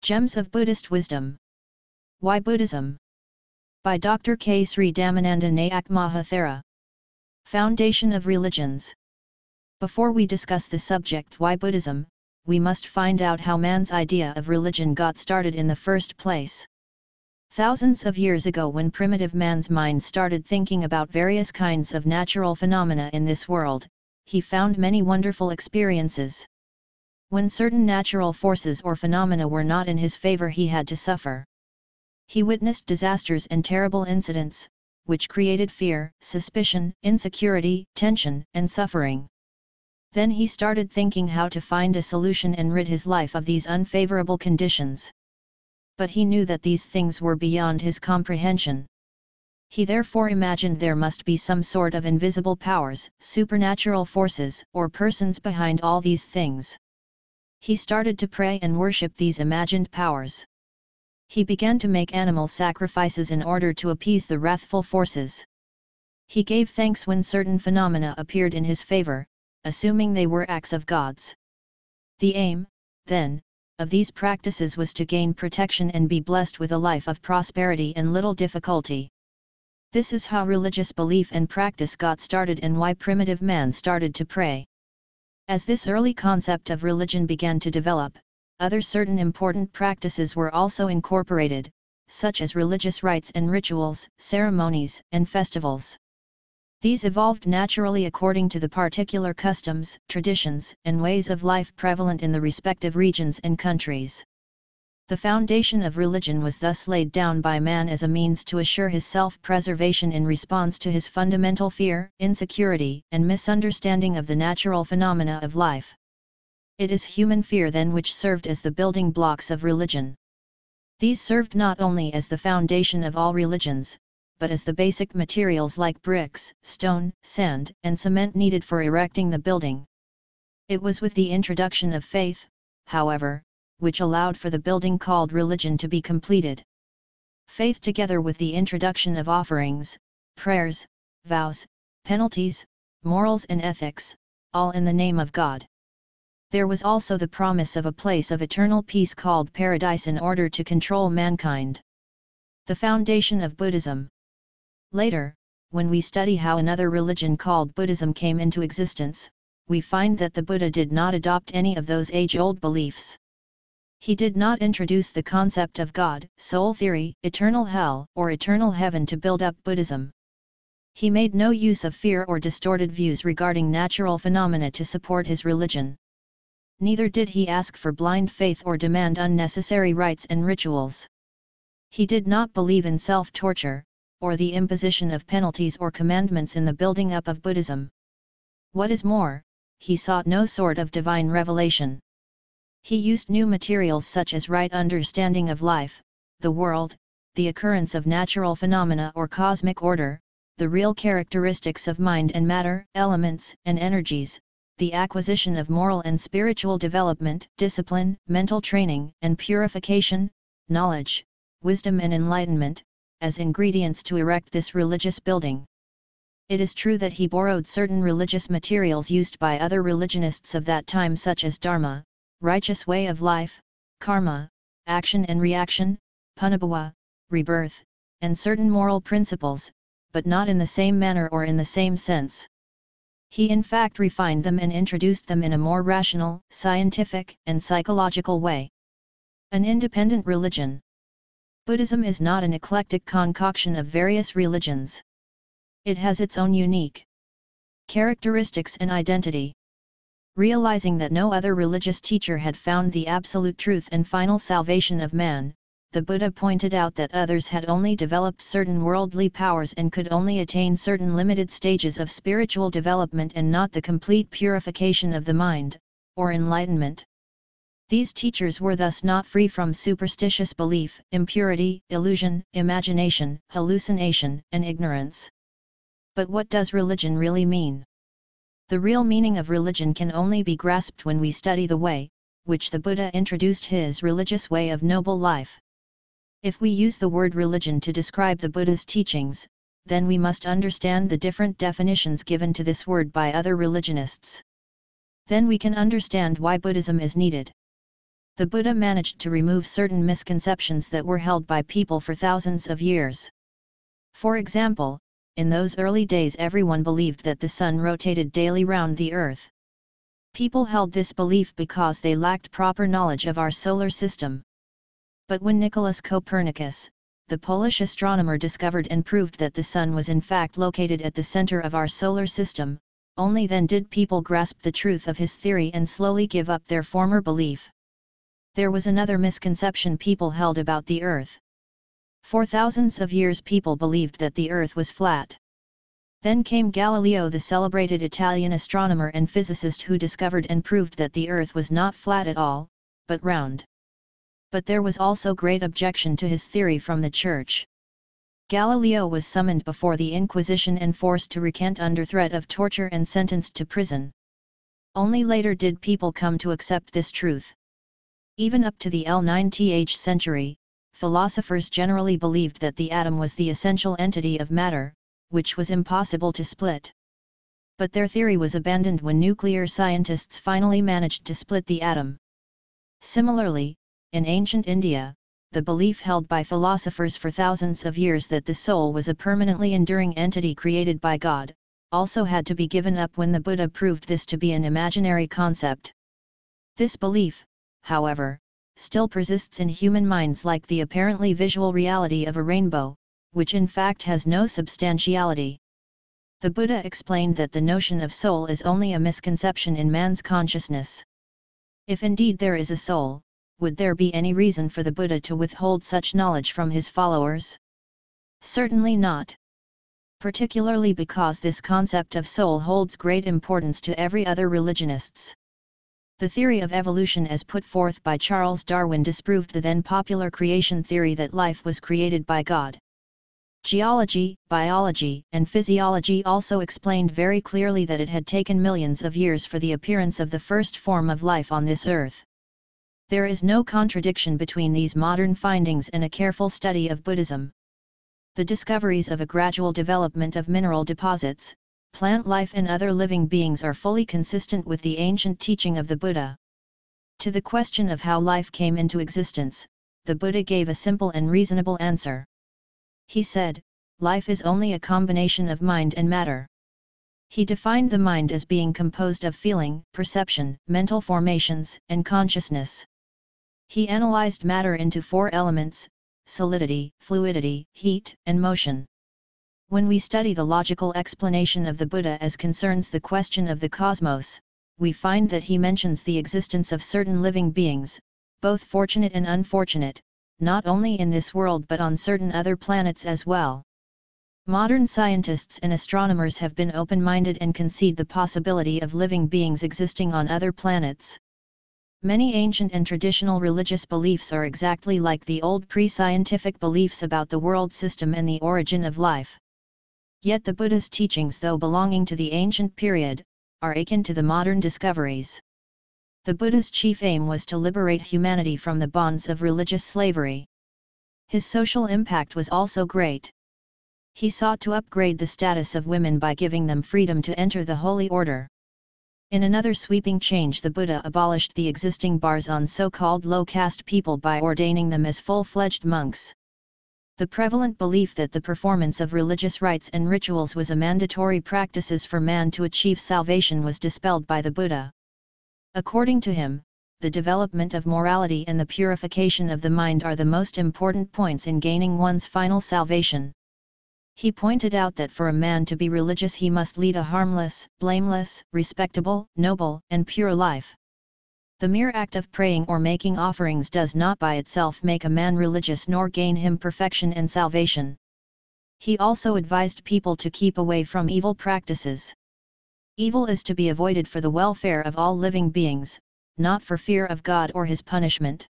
Gems of Buddhist Wisdom. Why Buddhism? By Dr. K. Sri Dammananda Nayake Maha Thera. Foundation of Religions. Before we discuss the subject why Buddhism, we must find out how man's idea of religion got started in the first place. Thousands of years ago, when primitive man's mind started thinking about various kinds of natural phenomena in this world, he found many wonderful experiences. When certain natural forces or phenomena were not in his favor, he had to suffer. He witnessed disasters and terrible incidents, which created fear, suspicion, insecurity, tension, and suffering. Then he started thinking how to find a solution and rid his life of these unfavorable conditions. But he knew that these things were beyond his comprehension. He therefore imagined there must be some sort of invisible powers, supernatural forces, or persons behind all these things. He started to pray and worship these imagined powers. He began to make animal sacrifices in order to appease the wrathful forces. He gave thanks when certain phenomena appeared in his favor, assuming they were acts of gods. The aim, then, of these practices was to gain protection and be blessed with a life of prosperity and little difficulty. This is how religious belief and practice got started and why primitive man started to pray. As this early concept of religion began to develop, other certain important practices were also incorporated, such as religious rites and rituals, ceremonies, and festivals. These evolved naturally according to the particular customs, traditions, and ways of life prevalent in the respective regions and countries. The foundation of religion was thus laid down by man as a means to assure his self-preservation in response to his fundamental fear, insecurity, and misunderstanding of the natural phenomena of life. It is human fear then which served as the building blocks of religion. These served not only as the foundation of all religions, but as the basic materials like bricks, stone, sand, and cement needed for erecting the building. It was with the introduction of faith, however, which allowed for the building called religion to be completed. Faith, together with the introduction of offerings, prayers, vows, penalties, morals and ethics, all in the name of God. There was also the promise of a place of eternal peace called paradise in order to control mankind. The foundation of Buddhism. Later, when we study how another religion called Buddhism came into existence, we find that the Buddha did not adopt any of those age-old beliefs. He did not introduce the concept of God, soul theory, eternal hell, or eternal heaven to build up Buddhism. He made no use of fear or distorted views regarding natural phenomena to support his religion. Neither did he ask for blind faith or demand unnecessary rites and rituals. He did not believe in self-torture, or the imposition of penalties or commandments in the building up of Buddhism. What is more, he sought no sort of divine revelation. He used new materials such as right understanding of life, the world, the occurrence of natural phenomena or cosmic order, the real characteristics of mind and matter, elements and energies, the acquisition of moral and spiritual development, discipline, mental training and purification, knowledge, wisdom and enlightenment, as ingredients to erect this religious building. It is true that he borrowed certain religious materials used by other religionists of that time, such as dharma, righteous way of life, karma, action and reaction, punnabhava, rebirth, and certain moral principles, but not in the same manner or in the same sense. He in fact refined them and introduced them in a more rational, scientific, and psychological way. An independent religion. Buddhism is not an eclectic concoction of various religions. It has its own unique characteristics and identity. Realizing that no other religious teacher had found the absolute truth and final salvation of man, the Buddha pointed out that others had only developed certain worldly powers and could only attain certain limited stages of spiritual development and not the complete purification of the mind, or enlightenment. These teachers were thus not free from superstitious belief, impurity, illusion, imagination, hallucination, and ignorance. But what does religion really mean? The real meaning of religion can only be grasped when we study the way, which the Buddha introduced his religious way of noble life. If we use the word religion to describe the Buddha's teachings, then we must understand the different definitions given to this word by other religionists. Then we can understand why Buddhism is needed. The Buddha managed to remove certain misconceptions that were held by people for thousands of years. For example, in those early days everyone believed that the sun rotated daily round the earth. People held this belief because they lacked proper knowledge of our solar system. But when Nicholas Copernicus, the Polish astronomer, discovered and proved that the sun was in fact located at the center of our solar system, only then did people grasp the truth of his theory and slowly give up their former belief. There was another misconception people held about the earth. For thousands of years people believed that the earth was flat. Then came Galileo, the celebrated Italian astronomer and physicist, who discovered and proved that the earth was not flat at all, but round. But there was also great objection to his theory from the Church. Galileo was summoned before the Inquisition and forced to recant under threat of torture and sentenced to prison. Only later did people come to accept this truth. Even up to the l9th century, philosophers generally believed that the atom was the essential entity of matter, which was impossible to split. But their theory was abandoned when nuclear scientists finally managed to split the atom. Similarly, in ancient India, the belief held by philosophers for thousands of years that the soul was a permanently enduring entity created by God, also had to be given up when the Buddha proved this to be an imaginary concept. This belief, however, still persists in human minds, like the apparently visual reality of a rainbow, which in fact has no substantiality. The Buddha explained that the notion of soul is only a misconception in man's consciousness. If indeed there is a soul, would there be any reason for the Buddha to withhold such knowledge from his followers? Certainly not. Particularly because this concept of soul holds great importance to every other religionists. The theory of evolution as put forth by Charles Darwin disproved the then popular creation theory that life was created by God. Geology, biology, and physiology also explained very clearly that it had taken millions of years for the appearance of the first form of life on this earth. There is no contradiction between these modern findings and a careful study of Buddhism. The discoveries of a gradual development of mineral deposits, plant life and other living beings are fully consistent with the ancient teaching of the Buddha. To the question of how life came into existence, the Buddha gave a simple and reasonable answer. He said, life is only a combination of mind and matter. He defined the mind as being composed of feeling, perception, mental formations, and consciousness. He analyzed matter into four elements: solidity, fluidity, heat, and motion. When we study the logical explanation of the Buddha as concerns the question of the cosmos, we find that he mentions the existence of certain living beings, both fortunate and unfortunate, not only in this world but on certain other planets as well. Modern scientists and astronomers have been open-minded and concede the possibility of living beings existing on other planets. Many ancient and traditional religious beliefs are exactly like the old pre-scientific beliefs about the world system and the origin of life. Yet the Buddha's teachings, though belonging to the ancient period, are akin to the modern discoveries. The Buddha's chief aim was to liberate humanity from the bonds of religious slavery. His social impact was also great. He sought to upgrade the status of women by giving them freedom to enter the holy order. In another sweeping change, the Buddha abolished the existing bars on so-called low-caste people by ordaining them as full-fledged monks. The prevalent belief that the performance of religious rites and rituals was a mandatory practice for man to achieve salvation was dispelled by the Buddha. According to him, the development of morality and the purification of the mind are the most important points in gaining one's final salvation. He pointed out that for a man to be religious he must lead a harmless, blameless, respectable, noble, and pure life. The mere act of praying or making offerings does not by itself make a man religious nor gain him perfection and salvation. He also advised people to keep away from evil practices. Evil is to be avoided for the welfare of all living beings, not for fear of God or his punishment.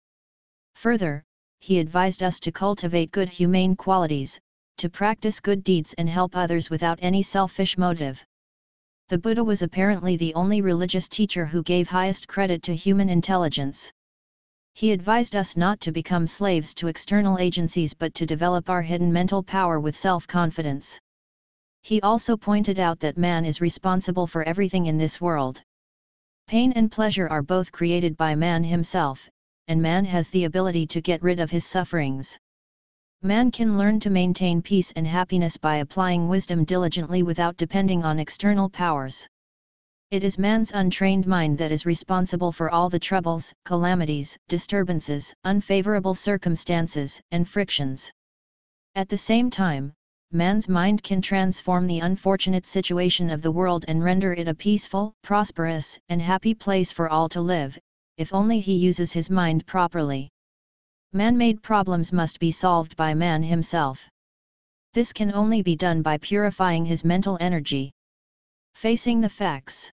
Further, he advised us to cultivate good humane qualities, to practice good deeds and help others without any selfish motive. The Buddha was apparently the only religious teacher who gave highest credit to human intelligence. He advised us not to become slaves to external agencies but to develop our hidden mental power with self-confidence. He also pointed out that man is responsible for everything in this world. Pain and pleasure are both created by man himself, and man has the ability to get rid of his sufferings. Man can learn to maintain peace and happiness by applying wisdom diligently without depending on external powers. It is man's untrained mind that is responsible for all the troubles, calamities, disturbances, unfavorable circumstances, and frictions. At the same time, man's mind can transform the unfortunate situation of the world and render it a peaceful, prosperous, and happy place for all to live, if only he uses his mind properly. Man-made problems must be solved by man himself. This can only be done by purifying his mental energy. Facing the facts.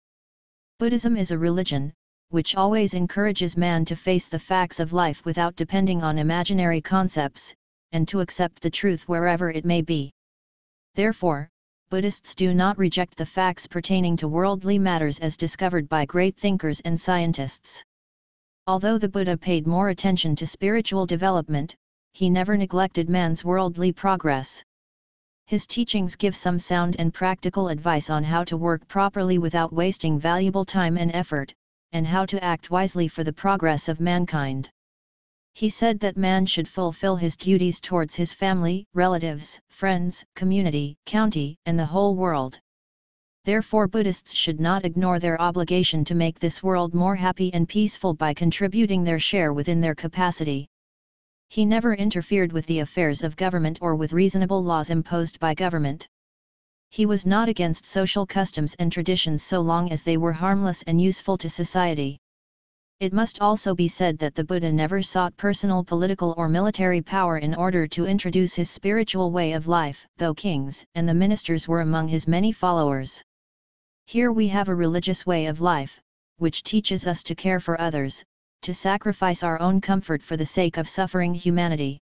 Buddhism is a religion, which always encourages man to face the facts of life without depending on imaginary concepts, and to accept the truth wherever it may be. Therefore, Buddhists do not reject the facts pertaining to worldly matters as discovered by great thinkers and scientists. Although the Buddha paid more attention to spiritual development, he never neglected man's worldly progress. His teachings give some sound and practical advice on how to work properly without wasting valuable time and effort, and how to act wisely for the progress of mankind. He said that man should fulfill his duties towards his family, relatives, friends, community, county, and the whole world. Therefore, Buddhists should not ignore their obligation to make this world more happy and peaceful by contributing their share within their capacity. He never interfered with the affairs of government or with reasonable laws imposed by government. He was not against social customs and traditions so long as they were harmless and useful to society. It must also be said that the Buddha never sought personal political or military power in order to introduce his spiritual way of life, though kings and the ministers were among his many followers. Here we have a religious way of life, which teaches us to care for others, to sacrifice our own comfort for the sake of suffering humanity.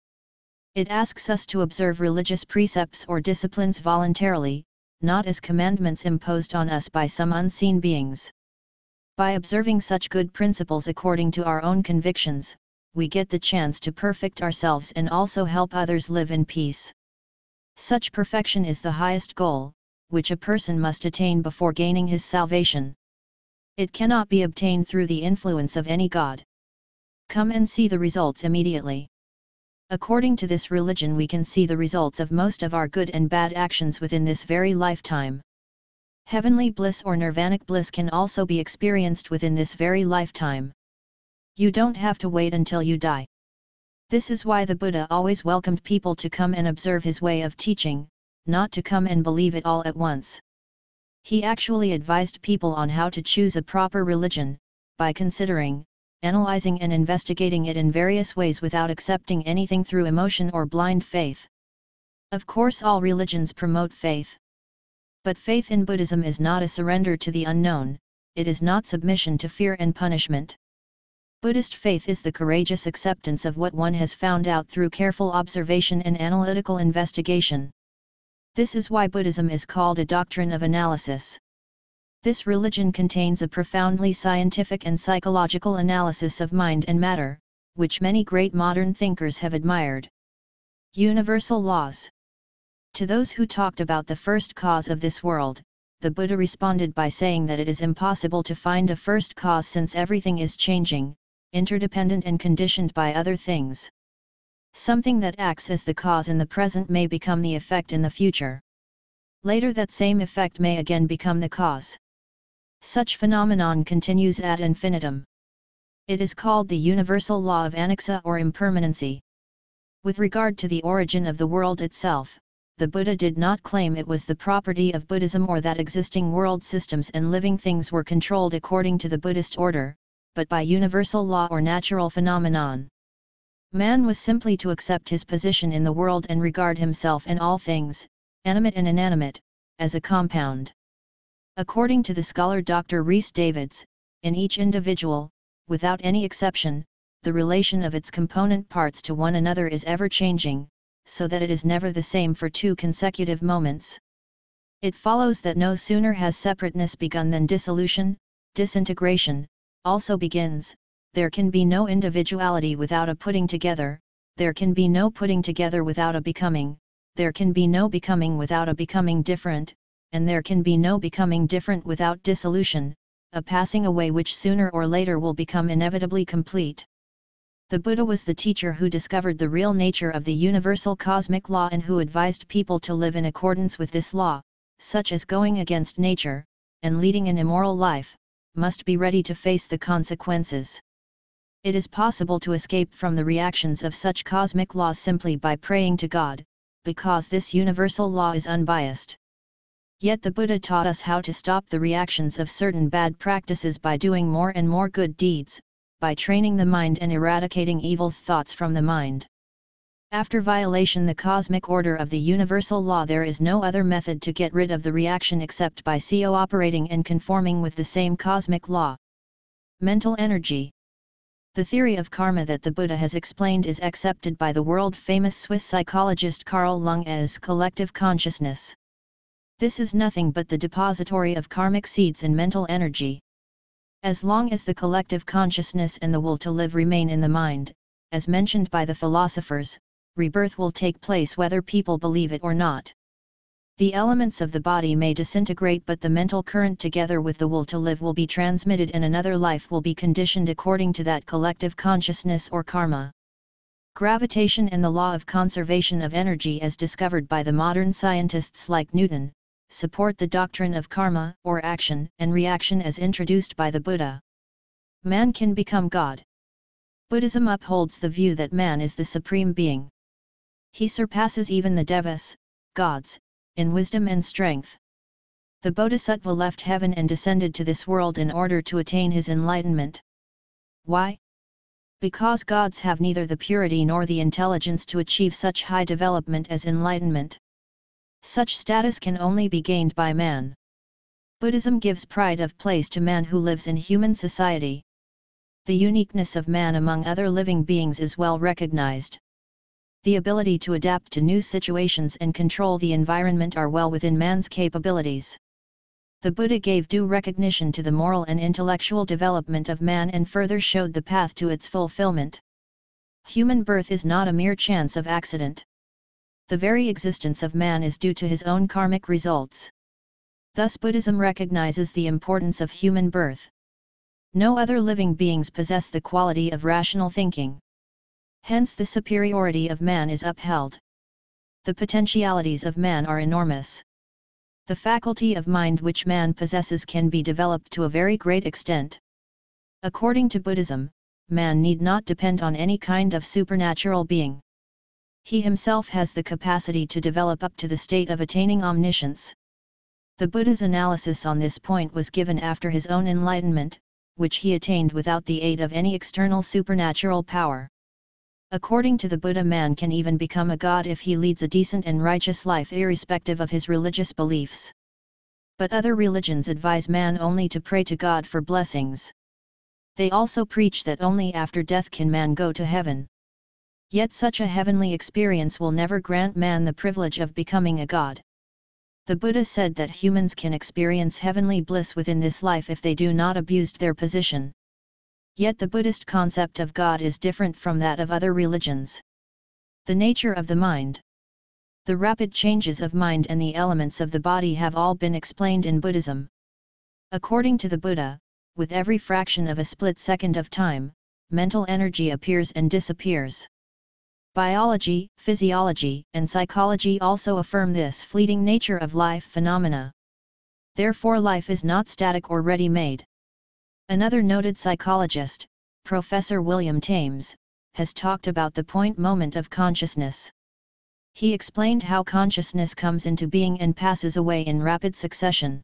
It asks us to observe religious precepts or disciplines voluntarily, not as commandments imposed on us by some unseen beings. By observing such good principles according to our own convictions, we get the chance to perfect ourselves and also help others live in peace. Such perfection is the highest goal, which a person must attain before gaining his salvation. It cannot be obtained through the influence of any god. Come and see the results immediately. According to this religion, we can see the results of most of our good and bad actions within this very lifetime. Heavenly bliss or nirvanic bliss can also be experienced within this very lifetime. You don't have to wait until you die. This is why the Buddha always welcomed people to come and observe his way of teaching, not to come and believe it all at once. He actually advised people on how to choose a proper religion, by considering, analyzing and investigating it in various ways without accepting anything through emotion or blind faith. Of course, all religions promote faith. But faith in Buddhism is not a surrender to the unknown, it is not submission to fear and punishment. Buddhist faith is the courageous acceptance of what one has found out through careful observation and analytical investigation. This is why Buddhism is called a doctrine of analysis. This religion contains a profoundly scientific and psychological analysis of mind and matter, which many great modern thinkers have admired. Universal laws. To those who talked about the first cause of this world, the Buddha responded by saying that it is impossible to find a first cause since everything is changing, interdependent and conditioned by other things. Something that acts as the cause in the present may become the effect in the future. Later that same effect may again become the cause. Such phenomenon continues ad infinitum. It is called the universal law of anicca or impermanency. With regard to the origin of the world itself, the Buddha did not claim it was the property of Buddhism or that existing world systems and living things were controlled according to the Buddhist order, but by universal law or natural phenomenon. Man was simply to accept his position in the world and regard himself and all things, animate and inanimate, as a compound. According to the scholar Dr. Rhys Davids, in each individual, without any exception, the relation of its component parts to one another is ever changing, so that it is never the same for 2 consecutive moments. It follows that no sooner has separateness begun than dissolution, disintegration, also begins. There can be no individuality without a putting together, there can be no putting together without a becoming, there can be no becoming without a becoming different, and there can be no becoming different without dissolution, a passing away which sooner or later will become inevitably complete. The Buddha was the teacher who discovered the real nature of the universal cosmic law and who advised people to live in accordance with this law, such as going against nature, and leading an immoral life, must be ready to face the consequences. It is possible to escape from the reactions of such cosmic laws simply by praying to God, because this universal law is unbiased. Yet the Buddha taught us how to stop the reactions of certain bad practices by doing more and more good deeds, by training the mind and eradicating evil's thoughts from the mind. After violation the cosmic order of the universal law, there is no other method to get rid of the reaction except by cooperating and conforming with the same cosmic law. Mental energy. The theory of karma that the Buddha has explained is accepted by the world-famous Swiss psychologist Carl Jung as collective consciousness. This is nothing but the depository of karmic seeds in mental energy. As long as the collective consciousness and the will to live remain in the mind, as mentioned by the philosophers, rebirth will take place whether people believe it or not. The elements of the body may disintegrate, but the mental current together with the will to live will be transmitted and another life will be conditioned according to that collective consciousness or karma. Gravitation and the law of conservation of energy as discovered by the modern scientists like Newton, support the doctrine of karma or action and reaction as introduced by the Buddha. Man can become God. Buddhism upholds the view that man is the supreme being. He surpasses even the devas, gods, in wisdom and strength. The Bodhisattva left heaven and descended to this world in order to attain his enlightenment. Why? Because gods have neither the purity nor the intelligence to achieve such high development as enlightenment. Such status can only be gained by man. Buddhism gives pride of place to man who lives in human society. The uniqueness of man among other living beings is well recognized. The ability to adapt to new situations and control the environment are well within man's capabilities. The Buddha gave due recognition to the moral and intellectual development of man and further showed the path to its fulfillment. Human birth is not a mere chance of accident. The very existence of man is due to his own karmic results. Thus Buddhism recognizes the importance of human birth. No other living beings possess the quality of rational thinking. Hence the superiority of man is upheld. The potentialities of man are enormous. The faculty of mind which man possesses can be developed to a very great extent. According to Buddhism, man need not depend on any kind of supernatural being. He himself has the capacity to develop up to the state of attaining omniscience. The Buddha's analysis on this point was given after his own enlightenment, which he attained without the aid of any external supernatural power. According to the Buddha, man can even become a god if he leads a decent and righteous life irrespective of his religious beliefs. But other religions advise man only to pray to God for blessings. They also preach that only after death can man go to heaven. Yet such a heavenly experience will never grant man the privilege of becoming a god. The Buddha said that humans can experience heavenly bliss within this life if they do not abuse their position. Yet the Buddhist concept of God is different from that of other religions. The nature of the mind. The rapid changes of mind and the elements of the body have all been explained in Buddhism. According to the Buddha, with every fraction of a split second of time, mental energy appears and disappears. Biology, physiology, and psychology also affirm this fleeting nature of life phenomena. Therefore life is not static or ready-made. Another noted psychologist, Professor William Thames, has talked about the point moment of consciousness. He explained how consciousness comes into being and passes away in rapid succession.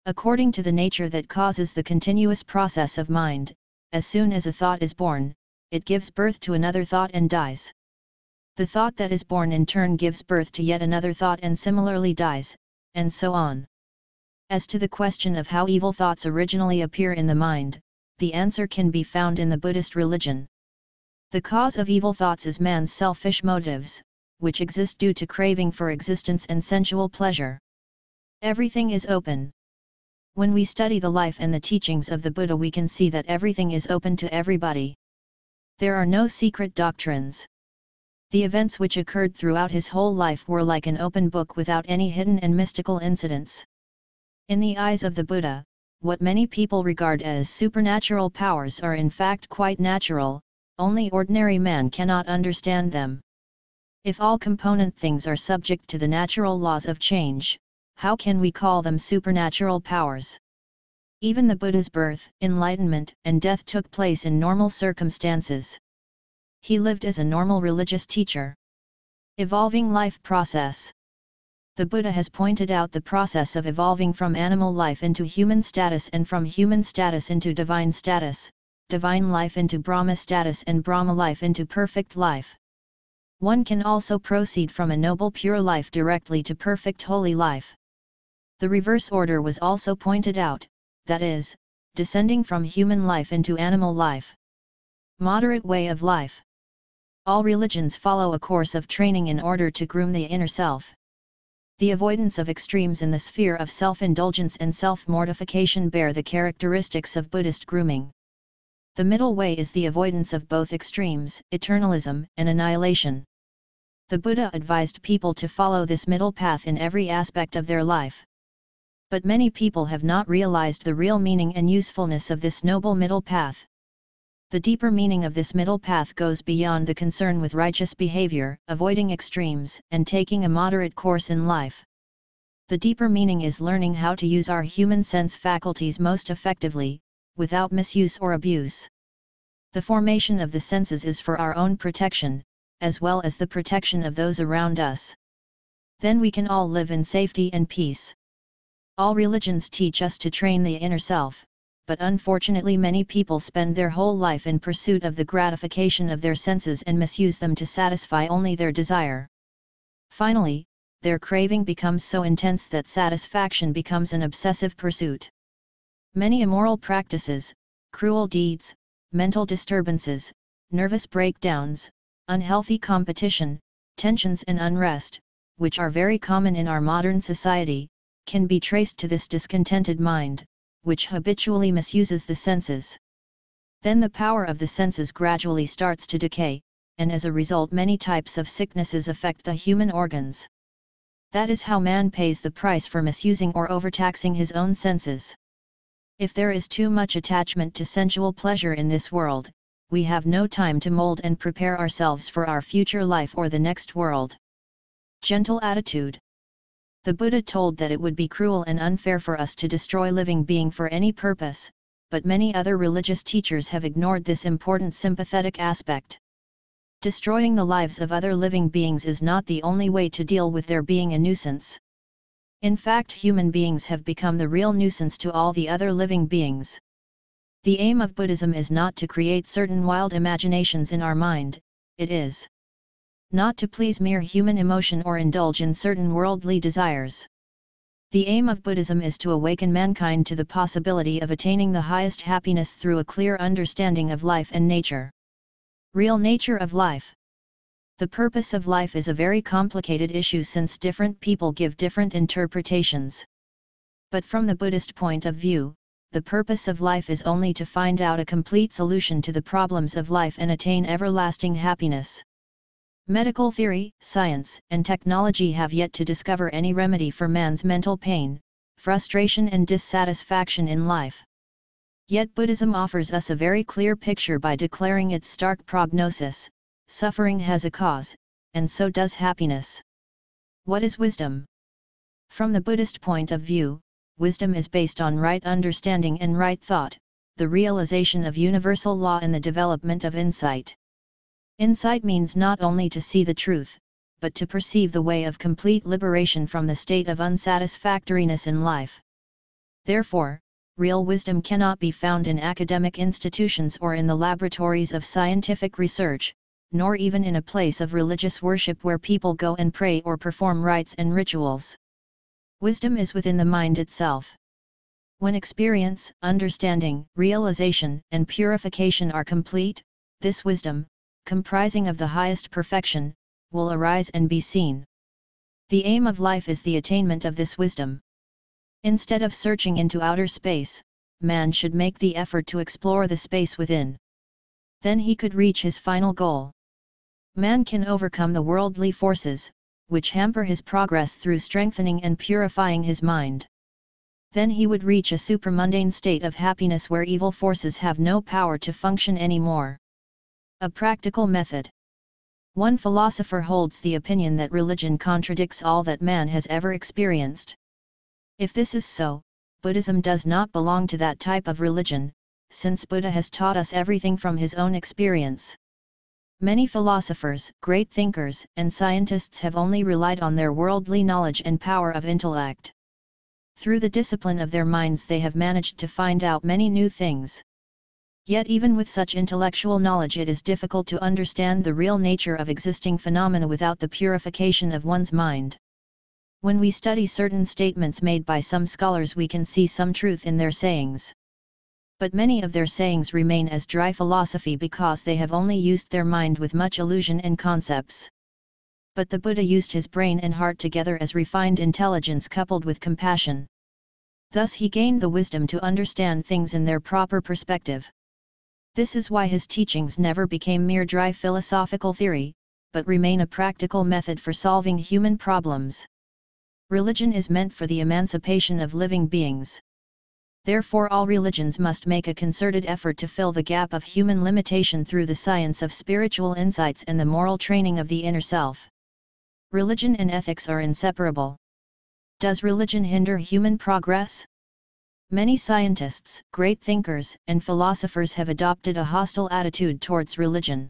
According to the nature that causes the continuous process of mind, as soon as a thought is born, it gives birth to another thought and dies. The thought that is born in turn gives birth to yet another thought and similarly dies, and so on. As to the question of how evil thoughts originally appear in the mind, the answer can be found in the Buddhist religion. The cause of evil thoughts is man's selfish motives, which exist due to craving for existence and sensual pleasure. Everything is open. When we study the life and the teachings of the Buddha, we can see that everything is open to everybody. There are no secret doctrines. The events which occurred throughout his whole life were like an open book without any hidden and mystical incidents. In the eyes of the Buddha, what many people regard as supernatural powers are in fact quite natural, only ordinary man cannot understand them. If all component things are subject to the natural laws of change, how can we call them supernatural powers? Even the Buddha's birth, enlightenment, and death took place in normal circumstances. He lived as a normal religious teacher. Evolving life process. The Buddha has pointed out the process of evolving from animal life into human status and from human status into divine status, divine life into Brahma status and Brahma life into perfect life. One can also proceed from a noble pure life directly to perfect holy life. The reverse order was also pointed out, that is, descending from human life into animal life. Moderate way of life. All religions follow a course of training in order to groom the inner self. The avoidance of extremes in the sphere of self-indulgence and self-mortification bear the characteristics of Buddhist grooming. The middle way is the avoidance of both extremes, eternalism and annihilation. The Buddha advised people to follow this middle path in every aspect of their life. But many people have not realized the real meaning and usefulness of this noble middle path. The deeper meaning of this middle path goes beyond the concern with righteous behavior, avoiding extremes, and taking a moderate course in life. The deeper meaning is learning how to use our human sense faculties most effectively, without misuse or abuse. The formation of the senses is for our own protection, as well as the protection of those around us. Then we can all live in safety and peace. All religions teach us to train the inner self, but unfortunately many people spend their whole life in pursuit of the gratification of their senses and misuse them to satisfy only their desire. Finally, their craving becomes so intense that satisfaction becomes an obsessive pursuit. Many immoral practices, cruel deeds, mental disturbances, nervous breakdowns, unhealthy competition, tensions and unrest, which are very common in our modern society, can be traced to this discontented mind, which habitually misuses the senses. Then the power of the senses gradually starts to decay, and as a result many types of sicknesses affect the human organs. That is how man pays the price for misusing or overtaxing his own senses. If there is too much attachment to sensual pleasure in this world, we have no time to mold and prepare ourselves for our future life or the next world. Gentle attitude. The Buddha told that it would be cruel and unfair for us to destroy living being for any purpose, but many other religious teachers have ignored this important sympathetic aspect. Destroying the lives of other living beings is not the only way to deal with their being a nuisance. In fact, human beings have become the real nuisance to all the other living beings. The aim of Buddhism is not to create certain wild imaginations in our mind, it is not to please mere human emotion or indulge in certain worldly desires. The aim of Buddhism is to awaken mankind to the possibility of attaining the highest happiness through a clear understanding of life and nature. Real nature of life. The purpose of life is a very complicated issue since different people give different interpretations. But from the Buddhist point of view, the purpose of life is only to find out a complete solution to the problems of life and attain everlasting happiness. Medical theory, science, and technology have yet to discover any remedy for man's mental pain, frustration and dissatisfaction in life. Yet Buddhism offers us a very clear picture by declaring its stark prognosis: suffering has a cause, and so does happiness. What is wisdom? From the Buddhist point of view, wisdom is based on right understanding and right thought, the realization of universal law and the development of insight. Insight means not only to see the truth, but to perceive the way of complete liberation from the state of unsatisfactoriness in life. Therefore, real wisdom cannot be found in academic institutions or in the laboratories of scientific research, nor even in a place of religious worship where people go and pray or perform rites and rituals. Wisdom is within the mind itself. When experience, understanding, realization, and purification are complete, this wisdom, comprising of the highest perfection, will arise and be seen. The aim of life is the attainment of this wisdom. Instead of searching into outer space, man should make the effort to explore the space within. Then he could reach his final goal. Man can overcome the worldly forces, which hamper his progress through strengthening and purifying his mind. Then he would reach a supramundane state of happiness where evil forces have no power to function anymore. A practical method. One philosopher holds the opinion that religion contradicts all that man has ever experienced. If this is so, Buddhism does not belong to that type of religion, since Buddha has taught us everything from his own experience. Many philosophers, great thinkers, and scientists have only relied on their worldly knowledge and power of intellect. Through the discipline of their minds they have managed to find out many new things. Yet even with such intellectual knowledge it is difficult to understand the real nature of existing phenomena without the purification of one's mind. When we study certain statements made by some scholars we can see some truth in their sayings. But many of their sayings remain as dry philosophy because they have only used their mind with much illusion and concepts. But the Buddha used his brain and heart together as refined intelligence coupled with compassion. Thus he gained the wisdom to understand things in their proper perspective. This is why his teachings never became mere dry philosophical theory, but remain a practical method for solving human problems. Religion is meant for the emancipation of living beings. Therefore all religions must make a concerted effort to fill the gap of human limitation through the science of spiritual insights and the moral training of the inner self. Religion and ethics are inseparable. Does religion hinder human progress? Many scientists, great thinkers, and philosophers have adopted a hostile attitude towards religion.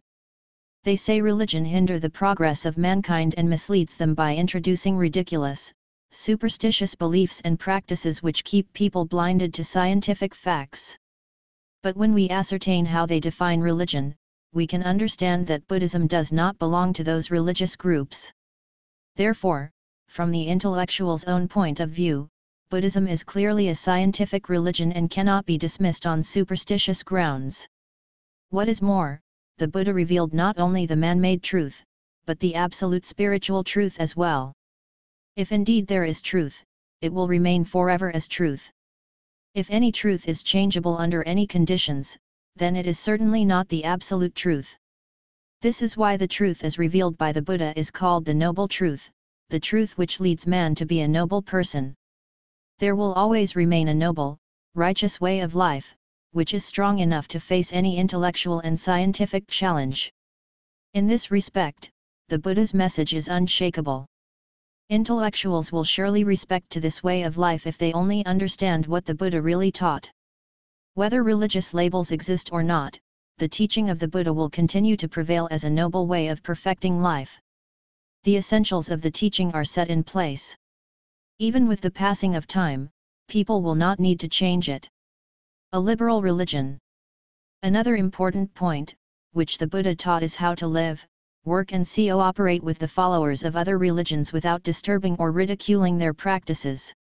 They say religion hinders the progress of mankind and misleads them by introducing ridiculous, superstitious beliefs and practices which keep people blinded to scientific facts. But when we ascertain how they define religion, we can understand that Buddhism does not belong to those religious groups. Therefore, from the intellectual's own point of view, Buddhism is clearly a scientific religion and cannot be dismissed on superstitious grounds. What is more, the Buddha revealed not only the man-made truth, but the absolute spiritual truth as well. If indeed there is truth, it will remain forever as truth. If any truth is changeable under any conditions, then it is certainly not the absolute truth. This is why the truth as revealed by the Buddha is called the noble truth, the truth which leads man to be a noble person. There will always remain a noble, righteous way of life, which is strong enough to face any intellectual and scientific challenge. In this respect, the Buddha's message is unshakable. Intellectuals will surely respect to this way of life if they only understand what the Buddha really taught. Whether religious labels exist or not, the teaching of the Buddha will continue to prevail as a noble way of perfecting life. The essentials of the teaching are set in place. Even with the passing of time, people will not need to change it. A liberal religion. Another important point, which the Buddha taught is how to live, work and cooperate with the followers of other religions without disturbing or ridiculing their practices.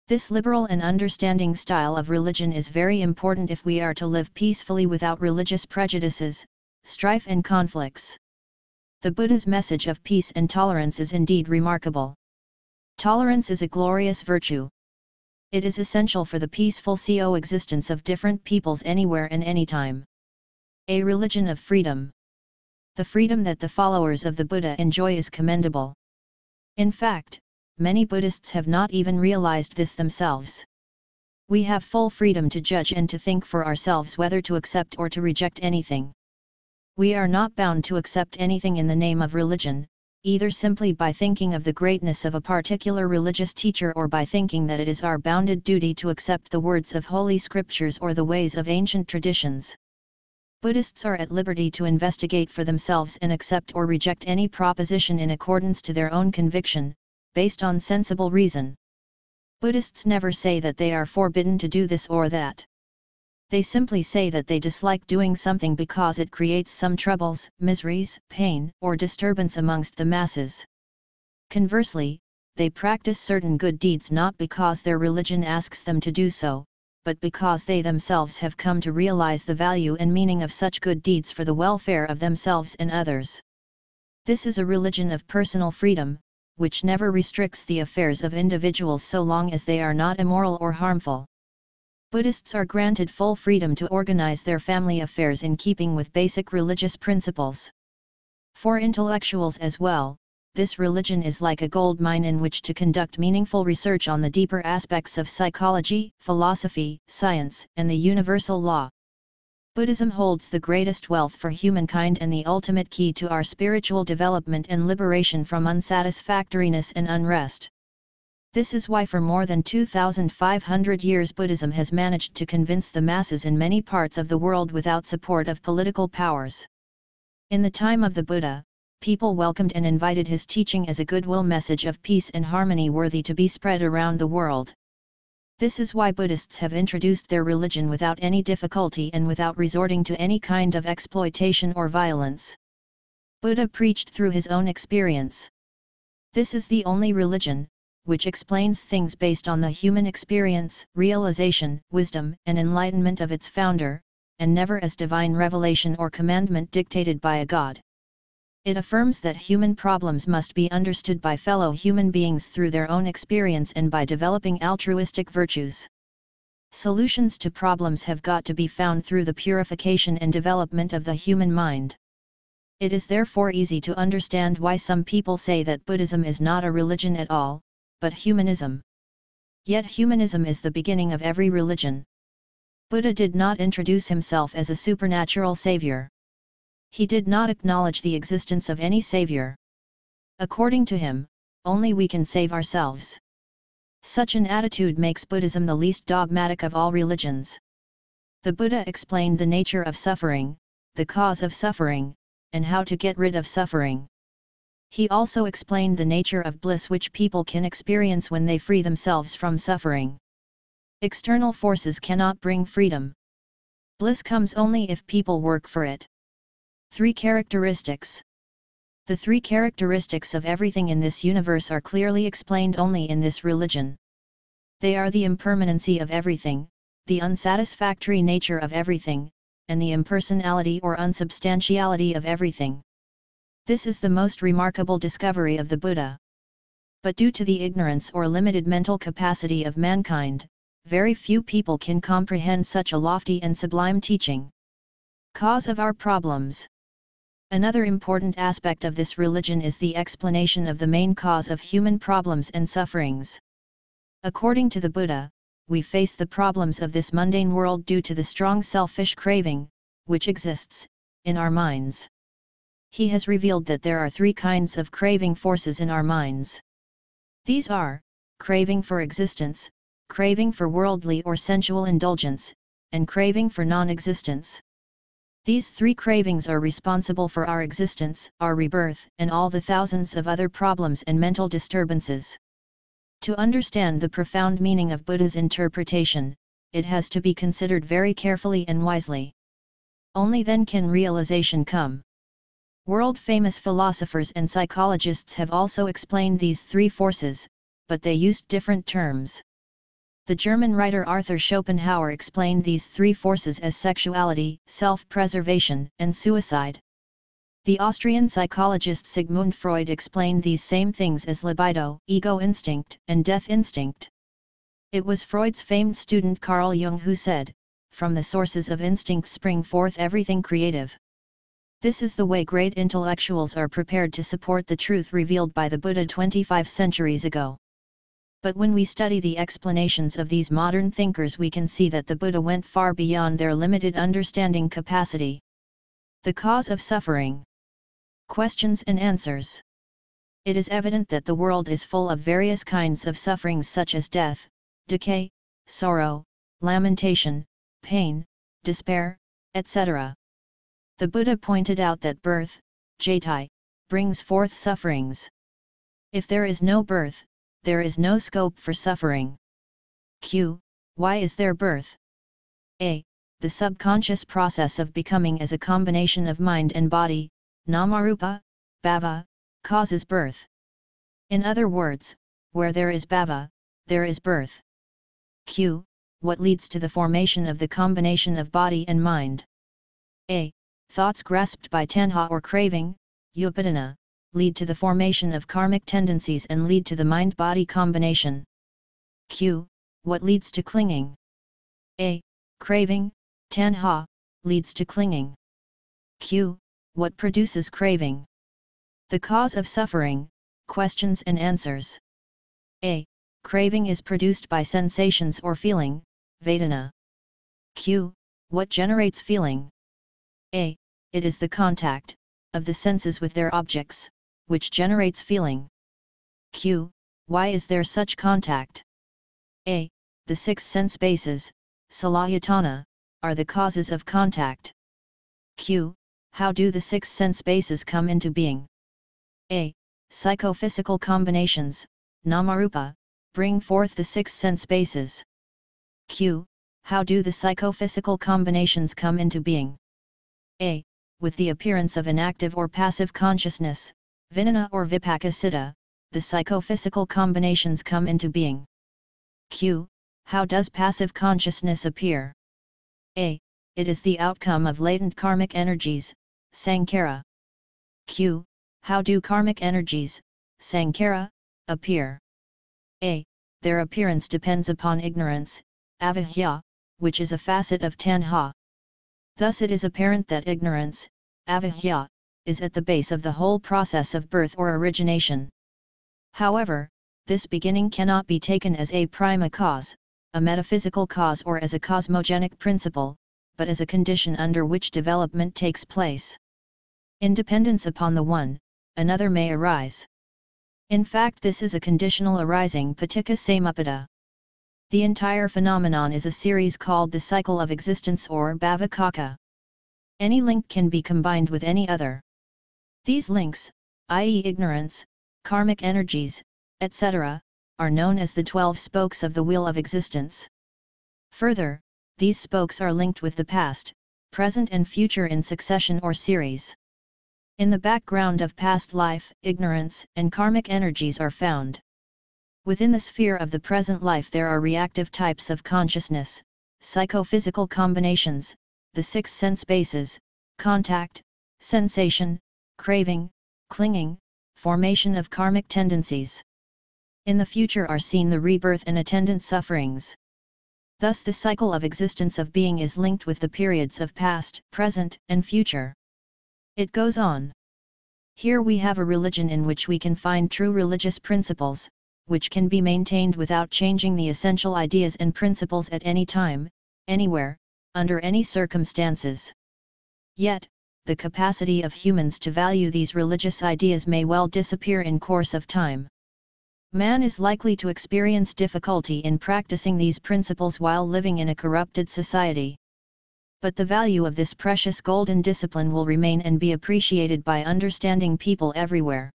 This liberal and understanding style of religion is very important if we are to live peacefully without religious prejudices, strife and conflicts. The Buddha's message of peace and tolerance is indeed remarkable. Tolerance is a glorious virtue. It is essential for the peaceful coexistence of different peoples anywhere and anytime. A religion of freedom. The freedom that the followers of the Buddha enjoy is commendable. In fact, many Buddhists have not even realized this themselves. We have full freedom to judge and to think for ourselves whether to accept or to reject anything. We are not bound to accept anything in the name of religion, either simply by thinking of the greatness of a particular religious teacher or by thinking that it is our bounded duty to accept the words of holy scriptures or the ways of ancient traditions. Buddhists are at liberty to investigate for themselves and accept or reject any proposition in accordance to their own conviction, based on sensible reason. Buddhists never say that they are forbidden to do this or that. They simply say that they dislike doing something because it creates some troubles, miseries, pain, or disturbance amongst the masses. Conversely, they practice certain good deeds not because their religion asks them to do so, but because they themselves have come to realize the value and meaning of such good deeds for the welfare of themselves and others. This is a religion of personal freedom, which never restricts the affairs of individuals so long as they are not immoral or harmful. Buddhists are granted full freedom to organize their family affairs in keeping with basic religious principles. For intellectuals as well, this religion is like a gold mine in which to conduct meaningful research on the deeper aspects of psychology, philosophy, science, and the universal law. Buddhism holds the greatest wealth for humankind and the ultimate key to our spiritual development and liberation from unsatisfactoriness and unrest. This is why for more than 2,500 years Buddhism has managed to convince the masses in many parts of the world without support of political powers. In the time of the Buddha, people welcomed and invited his teaching as a goodwill message of peace and harmony worthy to be spread around the world. This is why Buddhists have introduced their religion without any difficulty and without resorting to any kind of exploitation or violence. Buddha preached through his own experience. This is the only religion which explains things based on the human experience, realization, wisdom, and enlightenment of its founder, and never as divine revelation or commandment dictated by a god. It affirms that human problems must be understood by fellow human beings through their own experience and by developing altruistic virtues. Solutions to problems have got to be found through the purification and development of the human mind. It is therefore easy to understand why some people say that Buddhism is not a religion at all, but humanism. Yet humanism is the beginning of every religion. Buddha did not introduce himself as a supernatural savior. He did not acknowledge the existence of any savior. According to him, only we can save ourselves. Such an attitude makes Buddhism the least dogmatic of all religions. The Buddha explained the nature of suffering, the cause of suffering, and how to get rid of suffering. He also explained the nature of bliss which people can experience when they free themselves from suffering. External forces cannot bring freedom. Bliss comes only if people work for it. 3 characteristics. The 3 characteristics of everything in this universe are clearly explained only in this religion. They are the impermanency of everything, the unsatisfactory nature of everything, and the impersonality or unsubstantiality of everything. This is the most remarkable discovery of the Buddha. But due to the ignorance or limited mental capacity of mankind, very few people can comprehend such a lofty and sublime teaching. Cause of our problems. Another important aspect of this religion is the explanation of the main cause of human problems and sufferings. According to the Buddha, we face the problems of this mundane world due to the strong selfish craving, which exists in our minds. He has revealed that there are 3 kinds of craving forces in our minds. These are, craving for existence, craving for worldly or sensual indulgence, and craving for non-existence. These 3 cravings are responsible for our existence, our rebirth, and all the thousands of other problems and mental disturbances. To understand the profound meaning of Buddha's interpretation, it has to be considered very carefully and wisely. Only then can realization come. World-famous philosophers and psychologists have also explained these 3 forces, but they used different terms. The German writer Arthur Schopenhauer explained these 3 forces as sexuality, self-preservation, and suicide. The Austrian psychologist Sigmund Freud explained these same things as libido, ego instinct, and death instinct. It was Freud's famed student Carl Jung who said, "From the sources of instinct spring forth everything creative." This is the way great intellectuals are prepared to support the truth revealed by the Buddha 25 centuries ago. But when we study the explanations of these modern thinkers, we can see that the Buddha went far beyond their limited understanding capacity. The cause of suffering. Questions and answers. It is evident that the world is full of various kinds of sufferings such as death, decay, sorrow, lamentation, pain, despair, etc. The Buddha pointed out that birth, jati, brings forth sufferings. If there is no birth, there is no scope for suffering. Why is there birth? A. The subconscious process of becoming as a combination of mind and body, namarupa, bhava, causes birth. In other words, where there is bhava, there is birth. What leads to the formation of the combination of body and mind? A. Thoughts grasped by tanha or craving, upadana, lead to the formation of karmic tendencies and lead to the mind-body combination. What leads to clinging? A. Craving, tanha, leads to clinging. What produces craving? The cause of suffering. Questions and answers. A. Craving is produced by sensations or feeling, vedana. What generates feeling? A. It is the contact of the senses with their objects, which generates feeling. Q. Why is there such contact? A. The 6 sense bases, salayatana, are the causes of contact. Q. How do the 6 sense bases come into being? A. Psychophysical combinations, namarupa, bring forth the 6 sense bases. Q. How do the psychophysical combinations come into being? A. With the appearance of an active or passive consciousness, vijnana or vipakasiddha, the psychophysical combinations come into being. Q. How does passive consciousness appear? A. It is the outcome of latent karmic energies, sankhara. Q. How do karmic energies, sankhara, appear? A. Their appearance depends upon ignorance, avidya, which is a facet of tanha. Thus it is apparent that ignorance, avidya, is at the base of the whole process of birth or origination. However, this beginning cannot be taken as a prima cause, a metaphysical cause, or as a cosmogenic principle, but as a condition under which development takes place. In dependence upon the one, another may arise. In fact, this is a conditional arising paticca samuppada. The entire phenomenon is a series called the cycle of existence or bhavakaka. Any link can be combined with any other. These links, i.e. ignorance, karmic energies, etc., are known as the 12 spokes of the wheel of existence. Further, these spokes are linked with the past, present and future in succession or series. In the background of past life, ignorance and karmic energies are found. Within the sphere of the present life there are reactive types of consciousness, psychophysical combinations, the 6 sense bases, contact, sensation, craving, clinging, formation of karmic tendencies. In the future are seen the rebirth and attendant sufferings. Thus the cycle of existence of being is linked with the periods of past, present, and future. It goes on. Here we have a religion in which we can find true religious principles, which can be maintained without changing the essential ideas and principles at any time, anywhere, under any circumstances. Yet, the capacity of humans to value these religious ideas may well disappear in course of time. Man is likely to experience difficulty in practicing these principles while living in a corrupted society. But the value of this precious golden discipline will remain and be appreciated by understanding people everywhere.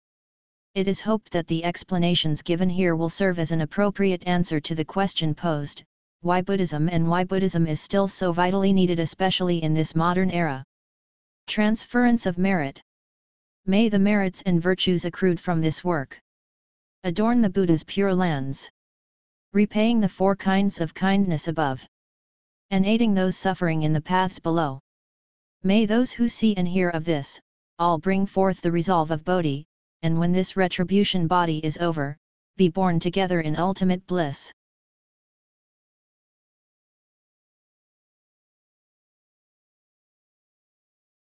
It is hoped that the explanations given here will serve as an appropriate answer to the question posed, why Buddhism and why Buddhism is still so vitally needed, especially in this modern era. Transference of merit. May the merits and virtues accrued from this work adorn the Buddha's pure lands, repaying the 4 kinds of kindness above, and aiding those suffering in the paths below. May those who see and hear of this, all bring forth the resolve of Bodhi, and when this retribution body is over, be born together in ultimate bliss.